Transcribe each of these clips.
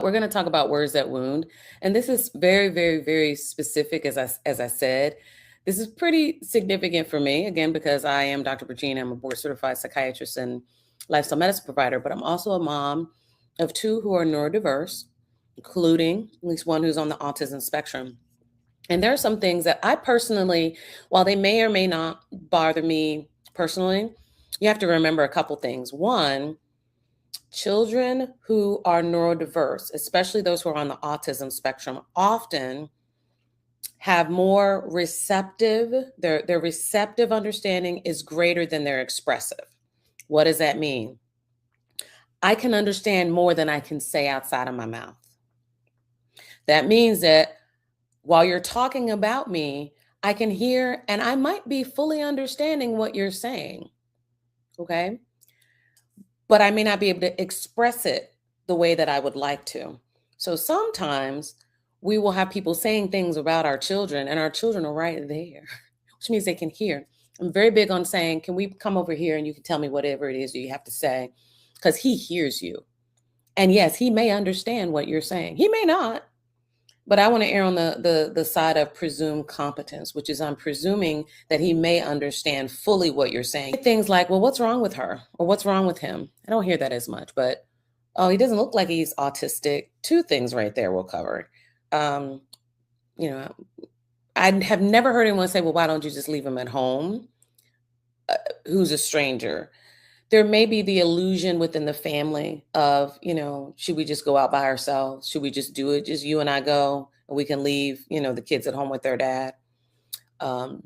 We're going to talk about words that wound. And this is very, very, very specific, as I said. This is pretty significant for me, again, because I am Dr. Regina. I'm a board certified psychiatrist and lifestyle medicine provider, but I'm also a mom of two who are neurodiverse, including at least one who's on the autism spectrum. And there are some things that I personally, while they may or may not bother me personally, you have to remember a couple things. One, children who are neurodiverse, especially those who are on the autism spectrum, often have more receptive, their receptive understanding is greater than their expressive. What does that mean? I can understand more than I can say outside of my mouth. That means that while you're talking about me, I can hear and I might be fully understanding what you're saying. Okay. But I may not be able to express it the way that I would like to. So sometimes we will have people saying things about our children, and our children are right there, which means they can hear. I'm very big on saying, can we come over here and you can tell me whatever it is that you have to say? Because he hears you. And yes, he may understand what you're saying. He may not. But I want to err on the side of presumed competence, which is I'm presuming that he may understand fully what you're saying. Things like, well, what's wrong with her? Or what's wrong with him? I don't hear that as much, but oh, he doesn't look like he's autistic. Two things right there we'll cover. Um, you know, I have never heard anyone say, well, why don't you just leave him at home? Who's a stranger? There may be the illusion within the family of, should we just go out by ourselves? Should we just do it? Just you and I go and we can leave, the kids at home with their dad. Wow,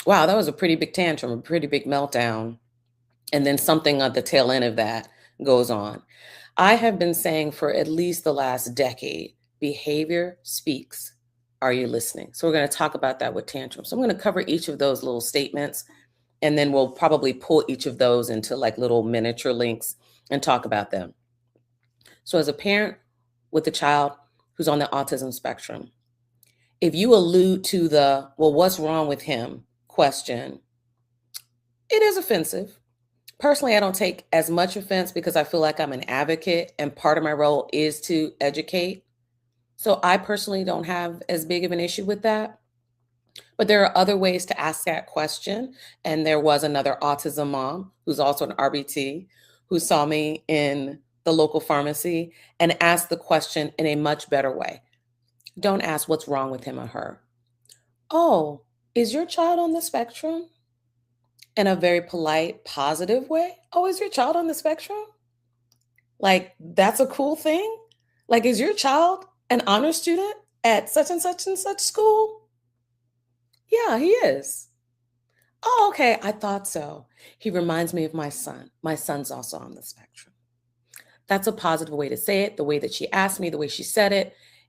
that was a pretty big tantrum, a pretty big meltdown. And then something at the tail end of that goes on. I have been saying for at least the last decade, behavior speaks. Are you listening? So we're going to talk about that with tantrums. So I'm going to cover each of those little statements. And then we'll probably pull each of those into like little miniature links and talk about them. So as a parent with a child who's on the autism spectrum, if you allude to the, well, what's wrong with him question, it is offensive. Personally, I don't take as much offense because I feel like I'm an advocate and part of my role is to educate. So I personally don't have as big of an issue with that. But there are other ways to ask that question. And there was another autism mom who's also an RBT who saw me in the local pharmacy and asked the question in a much better way. Don't ask what's wrong with him or her. Oh, is your child on the spectrum? In a very polite, positive way. Oh, is your child on the spectrum? Like, that's a cool thing? Like, is your child an honor student at such and such school? Yeah, he is. Oh, okay. I thought so. He reminds me of my son. My son's also on the spectrum. That's a positive way to say it. The way that she asked me, the way she said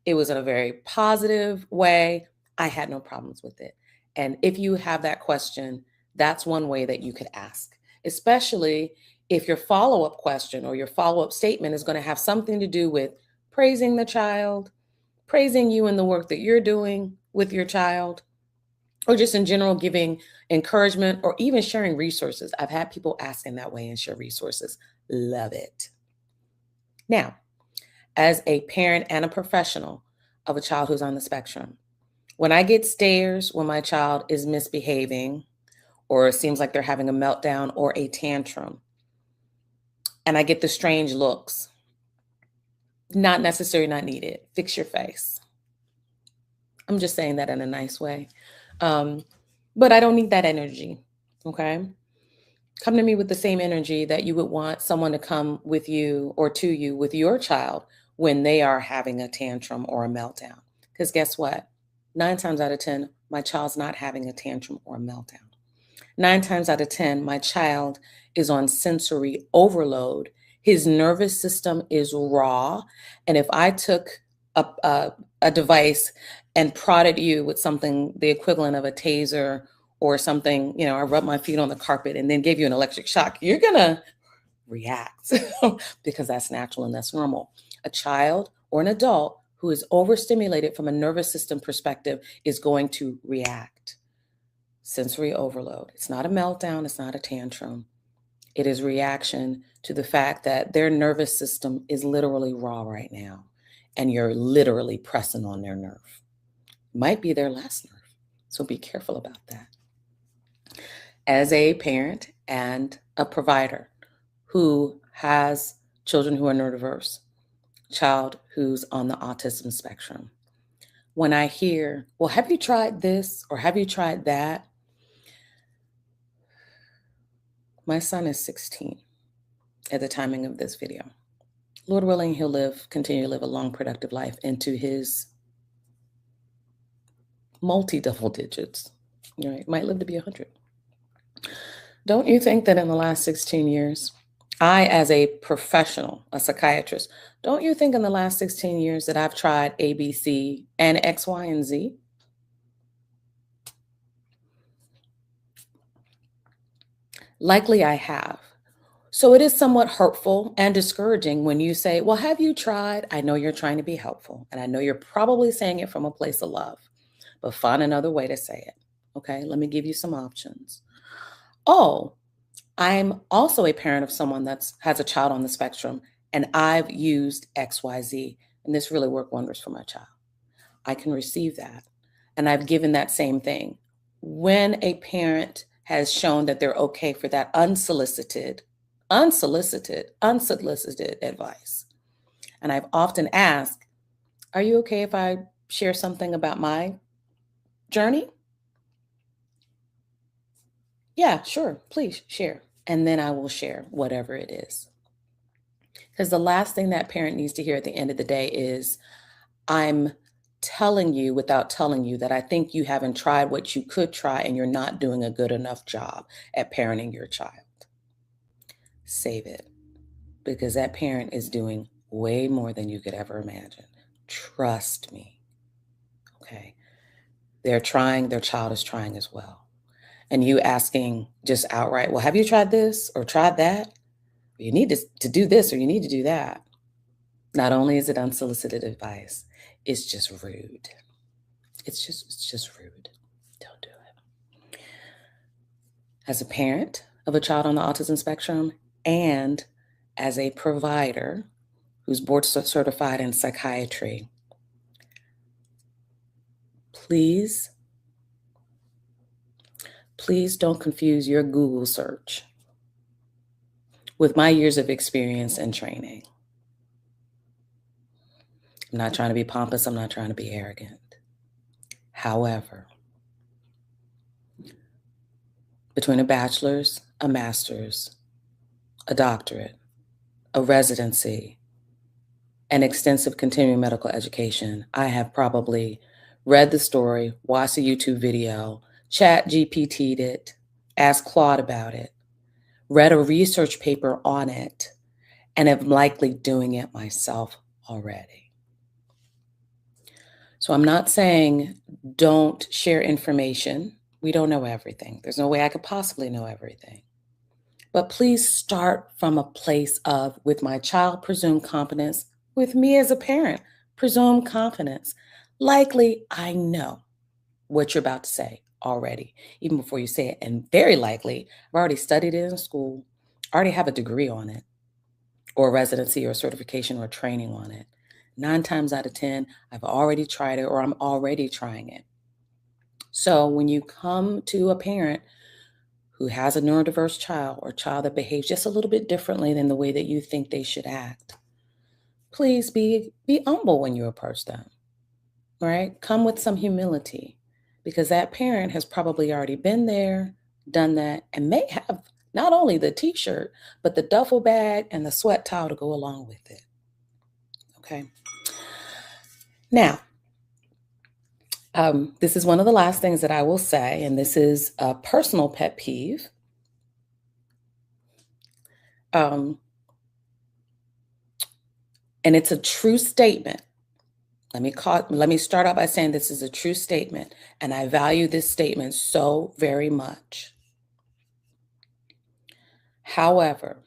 it was in a very positive way. I had no problems with it. And if you have that question, that's one way that you could ask, especially if your follow-up question or your follow-up statement is going to have something to do with praising the child, praising you and the work that you're doing with your child, or just in general giving encouragement or even sharing resources. I've had people ask in that way and share resources. Love it. Now, as a parent and a professional of a child who's on the spectrum, when I get stares when my child is misbehaving or it seems like they're having a meltdown or a tantrum, and I get the strange looks, not necessary, not needed. Fix your face. I'm just saying that in a nice way. But I don't need that energy. Okay. Come to me with the same energy that you would want someone to come with you or to you with your child when they are having a tantrum or a meltdown. Because guess what? 9 times out of 10, my child's not having a tantrum or a meltdown. 9 times out of 10, my child is on sensory overload. His nervous system is raw. And if I took a device and prodded you with something, the equivalent of a taser or something, I rubbed my feet on the carpet and then gave you an electric shock, you're going to react because that's natural and that's normal. A child or an adult who is overstimulated from a nervous system perspective is going to react. Sensory overload. It's not a meltdown. It's not a tantrum. It is reaction to the fact that their nervous system is literally raw right now, and you're literally pressing on their nerve. Might be their last nerve. So be careful about that. As a parent and a provider who has children who are neurodiverse, child who's on the autism spectrum, when I hear, well, have you tried this or have you tried that? My son is 16 at the timing of this video. Lord willing, he'll continue to live a long, productive life into his multi-double digits. Right? Might live to be 100. Don't you think that in the last 16 years, I, as a professional, a psychiatrist, don't you think in the last 16 years that I've tried A, B, C, and X, Y, and Z? Likely I have. So it is somewhat hurtful and discouraging when you say, well, have you tried? I know you're trying to be helpful, and I know you're probably saying it from a place of love, but find another way to say it. Okay, let me give you some options. Oh, I'm also a parent of someone that has a child on the spectrum, and I've used XYZ, and this really worked wonders for my child. I can receive that. And I've given that same thing. When a parent has shown that they're okay for that unsolicited advice. And I've often asked, are you okay if I share something about my journey? Yeah, sure, please share. And then I will share whatever it is. Because the last thing that parent needs to hear at the end of the day is, I'm telling you without telling you that I think you haven't tried what you could try and you're not doing a good enough job at parenting your child. Save it, because that parent is doing way more than you could ever imagine. Trust me. Okay. They're trying, their child is trying as well. And you asking just outright, well, have you tried this or tried that? You need to do this or you need to do that. Not only is it unsolicited advice, it's just rude. It's just rude. Don't do it. As a parent of a child on the autism spectrum and as a provider who's board certified in psychiatry, please don't confuse your Google search with my years of experience and training. I'm not trying to be pompous. I'm not trying to be arrogant. However, between a bachelor's, a master's, a doctorate, a residency, and extensive continuing medical education, I have probably read the story, watched a YouTube video, chat GPT'd it, asked Claude about it, read a research paper on it, and am likely doing it myself already. So I'm not saying don't share information. We don't know everything. There's no way I could possibly know everything. But please start from a place of, with my child, presume confidence. With me as a parent, presume confidence. Likely, I know what you're about to say already, even before you say it. And very likely, I've already studied it in school, already have a degree on it, or a residency or certification or training on it. 9 times out of 10, I've already tried it or I'm already trying it. So when you come to a parent who has a neurodiverse child or child that behaves just a little bit differently than the way that you think they should act, please be humble when you approach them, right? Come with some humility, because that parent has probably already been there, done that, and may have not only the t-shirt, but the duffel bag and the sweat towel to go along with it. Okay. Now, this is one of the last things that I will say, and this is a personal pet peeve. And it's a true statement. Let me start out by saying this is a true statement, and I value this statement so very much. However,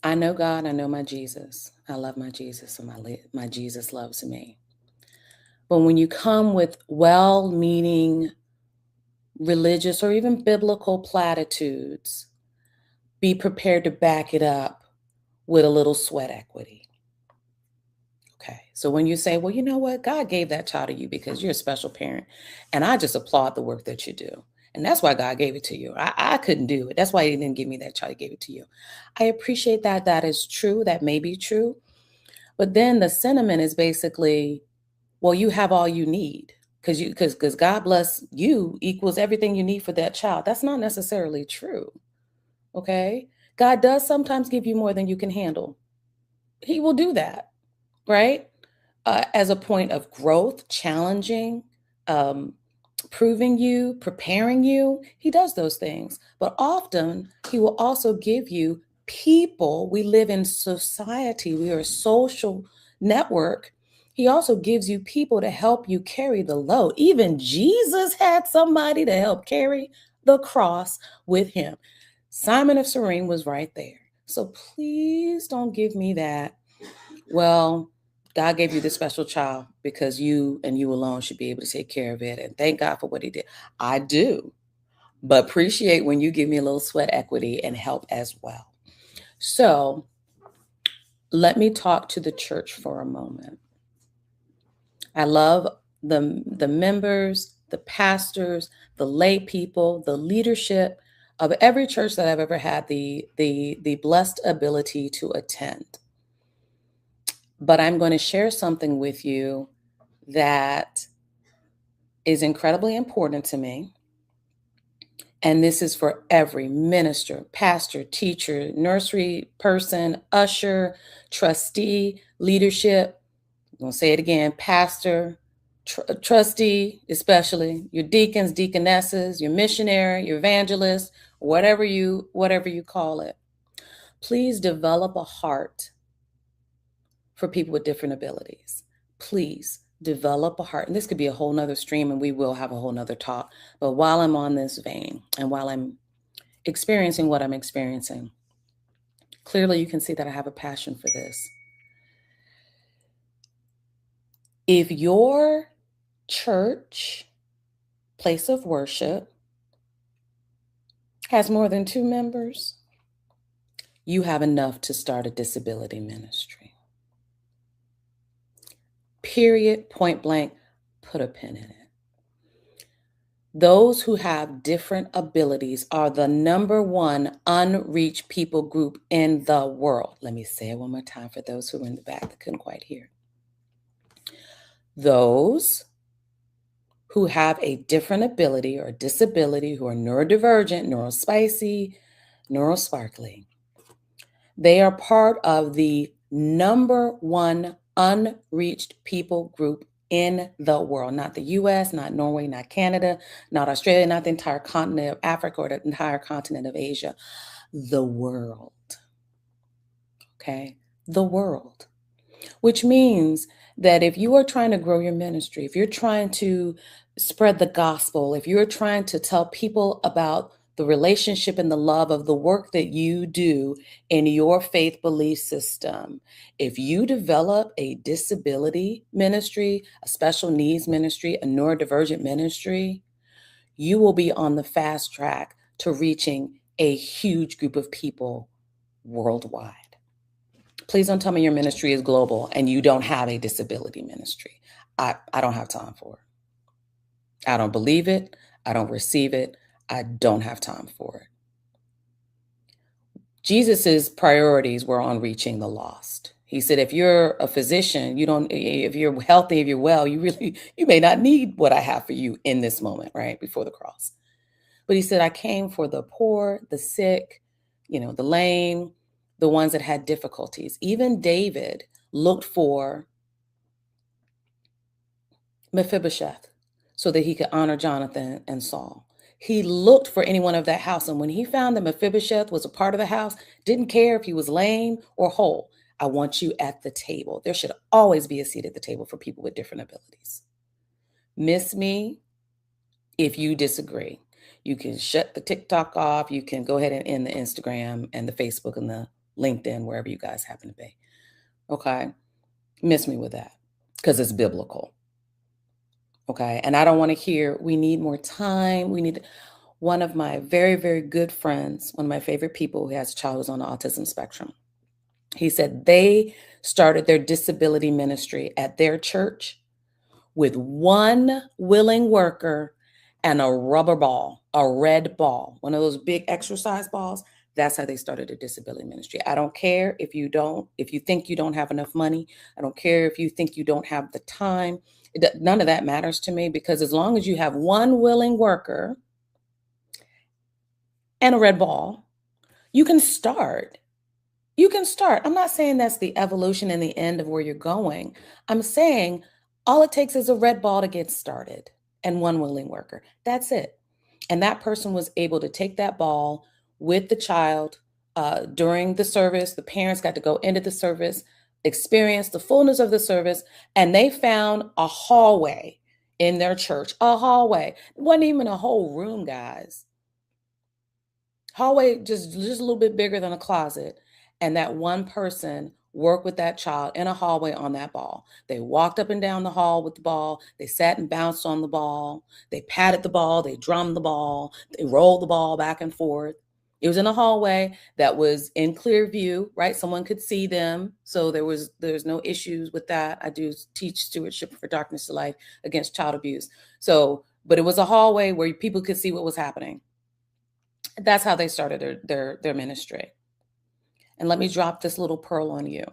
I know God, I know my Jesus. I love my Jesus, and my Jesus loves me. But when you come with well-meaning religious or even biblical platitudes, be prepared to back it up with a little sweat equity. Okay. So when you say, well, you know what? God gave that child to you because you're a special parent. And I just applaud the work that you do. And that's why God gave it to you. I couldn't do it. That's why He didn't give me that child. He gave it to you. I appreciate that. That is true. That may be true. But then the sentiment is basically, well, you have all you need because God bless you equals everything you need for that child. That's not necessarily true. Okay. God does sometimes give you more than you can handle. He will do that, right? As a point of growth, challenging, um, proving you, preparing you. He does those things. But often, He will also give you people. We live in society, we are a social network. He also gives you people to help you carry the load. Even Jesus had somebody to help carry the cross with Him. Simon of Cyrene was right there. So please don't give me that, well, God gave you this special child because you and you alone should be able to take care of it. And thank God for what He did. I do, but appreciate when you give me a little sweat equity and help as well. So let me talk to the church for a moment. I love the members, the pastors, the lay people, the leadership of every church that I've ever had the blessed ability to attend. But I'm going to share something with you that is incredibly important to me. And this is for every minister, pastor, teacher, nursery person, usher, trustee, leadership. I'm going to say it again, pastor, trustee, especially your deacons, deaconesses, your missionary, your evangelist, whatever you call it. Please develop a heart for people with different abilities. Please develop a heart. And this could be a whole nother stream, and we will have a whole nother talk. But while I'm on this vein and while I'm experiencing what I'm experiencing, clearly you can see that I have a passion for this. If your church, place of worship, has more than 2 members, you have enough to start a disability ministry. Period, point blank, put a pin in it. Those who have different abilities are the number one unreached people group in the world. Let me say it one more time for those who are in the back that couldn't quite hear. Those who have a different ability or disability, who are neurodivergent, neurospicy, neurosparkly, they are part of the number one unreached people group in the world, not the US, not Norway, not Canada, not Australia, not the entire continent of Africa or the entire continent of Asia, the world. Okay, the world. Which means that if you are trying to grow your ministry, if you're trying to spread the gospel, if you're trying to tell people about the relationship and the love of the work that you do in your faith belief system, if you develop a disability ministry, a special needs ministry, a neurodivergent ministry, you will be on the fast track to reaching a huge group of people worldwide. Please don't tell me your ministry is global and you don't have a disability ministry. I don't have time for it. I don't believe it. I don't receive it. I don't have time for it. Jesus's priorities were on reaching the lost. He said, if you're a physician, if you're healthy, if you're well, you may not need what I have for you in this moment, right? Before the cross. But he said, I came for the poor, the sick, the lame, the ones that had difficulties. Even David looked for Mephibosheth so that he could honor Jonathan and Saul. He looked for anyone of that house. And when he found that Mephibosheth was a part of the house, didn't care if he was lame or whole. I want you at the table. There should always be a seat at the table for people with different abilities. Miss me if you disagree. You can shut the TikTok off. You can go ahead and end the Instagram and the Facebook and the LinkedIn, wherever you guys happen to be. Okay? Miss me with that because it's biblical. Okay. And I don't want to hear, we need more time. We need one of my very, very good friends, one of my favorite people who has a child who's on the autism spectrum. He said they started their disability ministry at their church with one willing worker and a rubber ball, a red ball, one of those big exercise balls. That's how they started a disability ministry. I don't care if you think you don't have enough money. I don't care if you think you don't have the time. None of that matters to me, because as long as you have one willing worker and a red ball, you can start. You can start. I'm not saying that's the evolution and the end of where you're going. I'm saying all it takes is a red ball to get started and one willing worker. That's it. And that person was able to take that ball with the child during the service. The parents got to go into the service, experience the fullness of the service, and they found a hallway in their church. A hallway. It wasn't even a whole room, guys. Hallway just a little bit bigger than a closet. And that one person worked with that child in a hallway on that ball. They walked up and down the hall with the ball. They sat and bounced on the ball. They patted the ball. They drummed the ball. They rolled the ball back and forth. It was in a hallway that was in clear view, right? Someone could see them. So there's no issues with that. I do teach stewardship for darkness to life against child abuse. So, but it was a hallway where people could see what was happening. That's how they started their ministry. And let me drop this little pearl on you.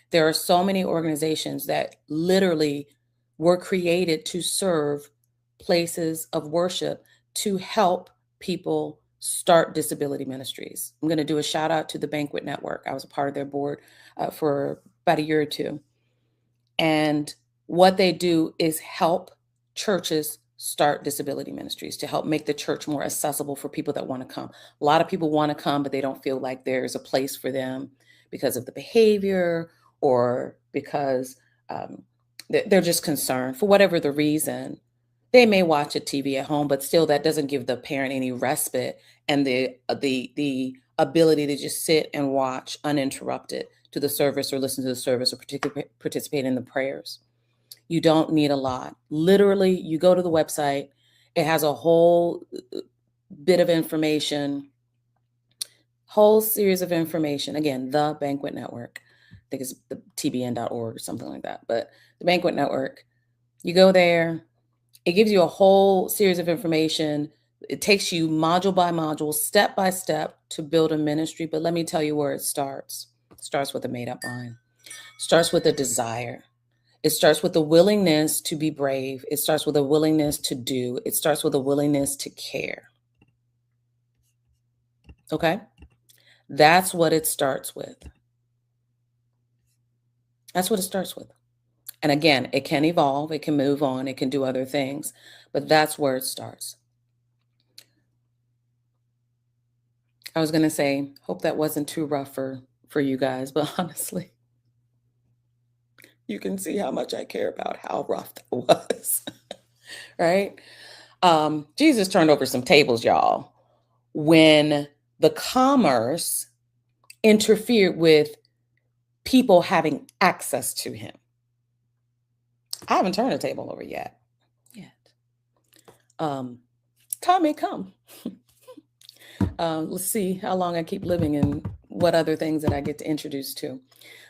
There are so many organizations that literally were created to serve places of worship to help people start disability ministries. I'm going to do a shout out to the Banquet Network. I was a part of their board for about a year or two. And what they do is help churches start disability ministries to help make the church more accessible for people that want to come. A lot of people want to come, but they don't feel like there's a place for them because of the behavior, or because they're just concerned for whatever the reason. They may watch a TV at home, but still that doesn't give the parent any respite and the ability to just sit and watch uninterrupted to the service, or listen to the service, or participate in the prayers. You don't need a lot. Literally, you go to the website, it has a whole bit of information, whole series of information. Again, the Banquet Network. I think it's the tbn.org or something like that. But the Banquet Network, you go there, it gives you a whole series of information. It takes you module by module, step by step to build a ministry. But let me tell you where it starts. It starts with a made-up mind. It starts with a desire. It starts with a willingness to be brave. It starts with a willingness to do. It starts with a willingness to care. Okay? That's what it starts with. That's what it starts with. And again, it can evolve, it can move on, it can do other things, but that's where it starts. I was going to say, hope that wasn't too rough for you guys, but honestly, you can see how much I care about how rough that was, right? Jesus turned over some tables, y'all, when the commerce interfered with people having access to him. I haven't turned a table over yet. Time may come. Let's see how long I keep living and what other things that I get to introduce to.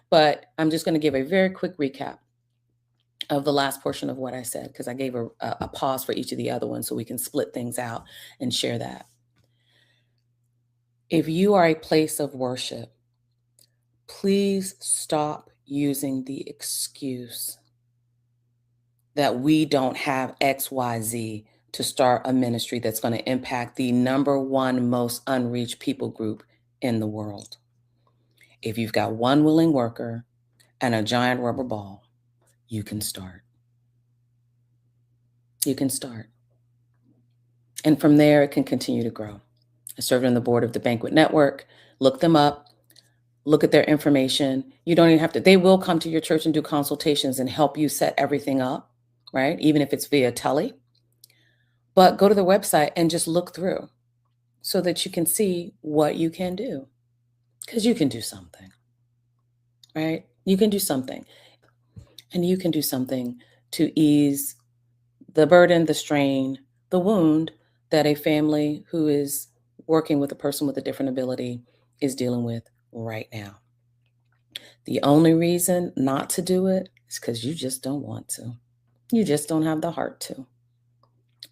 But I'm just going to give a very quick recap of the last portion of what I said, because I gave a pause for each of the other ones so we can split things out and share that. If you are a place of worship, please stop using the excuse that we don't have XYZ to start a ministry that's going to impact the number one most unreached people group in the world. If you've got one willing worker and a giant rubber ball, you can start. You can start. And from there, it can continue to grow. I served on the board of the Banquet Network. Look them up. Look at their information. You don't even have to, they will come to your church and do consultations and help you set everything up, right? Even if it's via tele. But go to the website and just look through so that you can see what you can do. Because you can do something, right? You can do something. And you can do something to ease the burden, the strain, the wound that a family who is working with a person with a different ability is dealing with right now. The only reason not to do it is because you just don't want to. You just don't have the heart to.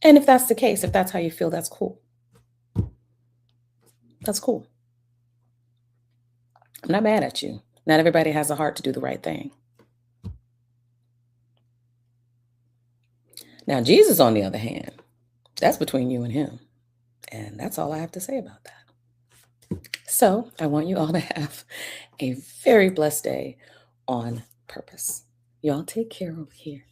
And if that's the case, if that's how you feel, that's cool. That's cool. I'm not mad at you. Not everybody has a heart to do the right thing. Now, Jesus, on the other hand, that's between you and him. And that's all I have to say about that. So I want you all to have a very blessed day on purpose. Y'all take care over here.